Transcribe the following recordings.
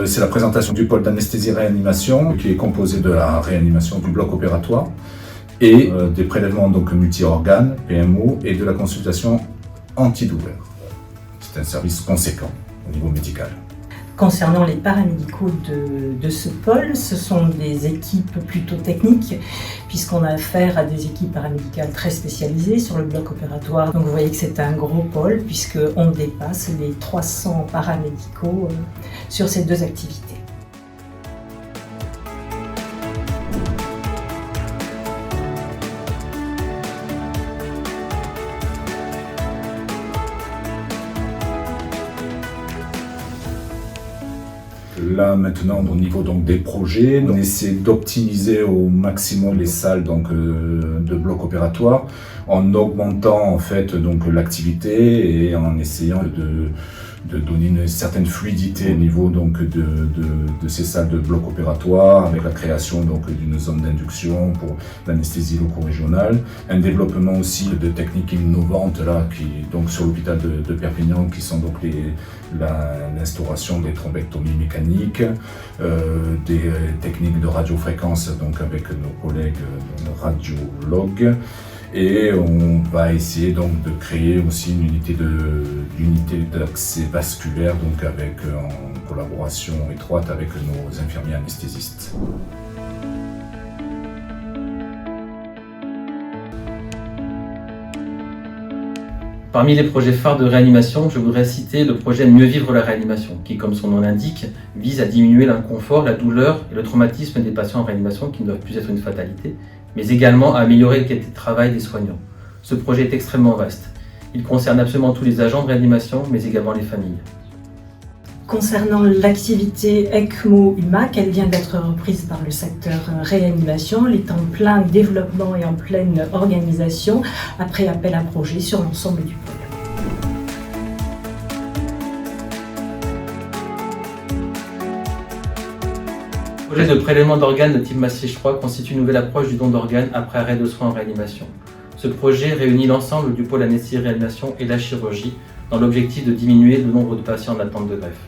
C'est la présentation du pôle d'anesthésie-réanimation qui est composé de la réanimation du bloc opératoire et des prélèvements donc multi-organes, PMO, et de la consultation antidouleur. C'est un service conséquent au niveau médical. Concernant les paramédicaux de ce pôle, ce sont des équipes plutôt techniques, puisqu'on a affaire à des équipes paramédicales très spécialisées sur le bloc opératoire. Donc vous voyez que c'est un gros pôle, puisqu'on dépasse les 300 paramédicaux sur ces deux activités. Là maintenant, au niveau donc des projets, on essaie d'optimiser au maximum les salles donc de bloc opératoire en augmentant en fait donc l'activité et en essayant de donner une certaine fluidité au niveau donc de ces salles de bloc opératoire, avec la création donc d'une zone d'induction pour l'anesthésie loco-régionale, un développement aussi de techniques innovantes là qui donc sur l'hôpital de Perpignan, qui sont donc l'instauration des thrombectomies mécaniques, des techniques de radiofréquence donc avec nos collègues radiologues. Et on va essayer donc de créer aussi une unité d'accès vasculaire, donc en collaboration étroite avec nos infirmiers anesthésistes. Parmi les projets phares de réanimation, je voudrais citer le projet Mieux vivre la réanimation, qui, comme son nom l'indique, vise à diminuer l'inconfort, la douleur et le traumatisme des patients en réanimation qui ne doivent plus être une fatalité, mais également à améliorer la qualité de travail des soignants. Ce projet est extrêmement vaste. Il concerne absolument tous les agents de réanimation, mais également les familles. Concernant l'activité ECMO-UMAC, elle vient d'être reprise par le secteur réanimation. Elle est en plein développement et en pleine organisation après appel à projet sur l'ensemble du pôle. Le projet de prélèvement d'organes de type massif 3 constitue une nouvelle approche du don d'organes après arrêt de soins en réanimation. Ce projet réunit l'ensemble du pôle anesthésie-réanimation et la chirurgie dans l'objectif de diminuer le nombre de patients en attente de greffe.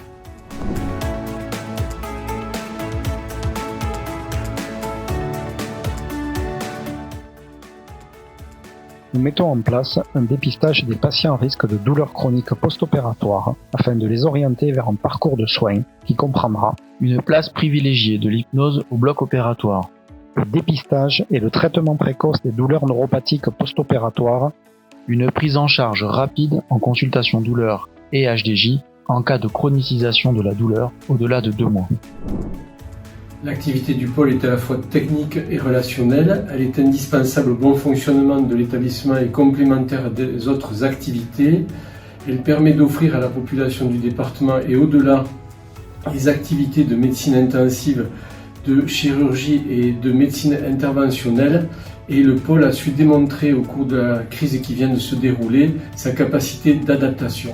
Nous mettons en place un dépistage des patients à risque de douleurs chroniques post-opératoires afin de les orienter vers un parcours de soins qui comprendra une place privilégiée de l'hypnose au bloc opératoire, le dépistage et le traitement précoce des douleurs neuropathiques post-opératoires, une prise en charge rapide en consultation douleur et HDJ en cas de chronicisation de la douleur au-delà de 2 mois. L'activité du pôle est à la fois technique et relationnelle. Elle est indispensable au bon fonctionnement de l'établissement et complémentaire des autres activités. Elle permet d'offrir à la population du département et au-delà les activités de médecine intensive, de chirurgie et de médecine interventionnelle. Et le pôle a su démontrer au cours de la crise qui vient de se dérouler sa capacité d'adaptation.